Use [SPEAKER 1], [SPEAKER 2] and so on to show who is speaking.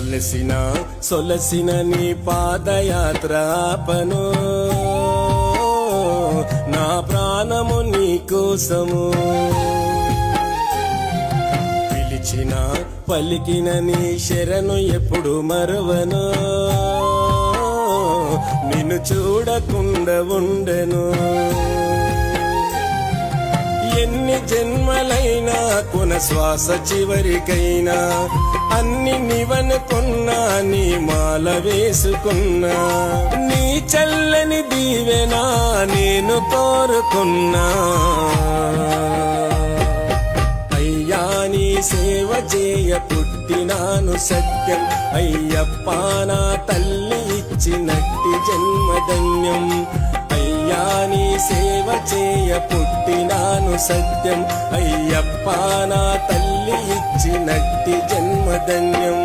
[SPEAKER 1] అలసిన సొలసిన నీ పాదయాత్రాపను నా ప్రాణము నీ కోసము పిలిచిన పలికిన నీ శరణు ఎప్పుడు మరువను నిన్ను చూడకుండా ఉండెను ఎన్ని జన్మలైనా కొన శ్వాస చివరికైనా అన్ని నివనుకున్నా నీ మాల వేసుకున్నా నీ చల్లని దీవెనా నేను కోరుకున్నా అయ్యా నీ సేవ చేయ పుట్టినాను సత్యం అయ్యప్ప నా తల్లి ఇచ్చినట్టి జన్మధన్యం అయ్యా నీ సేవ చేయ పుట్టినాను సత్యం అయ్యప్ప నా తల్లి ఇచ్చినట్టి జన్మధన్యం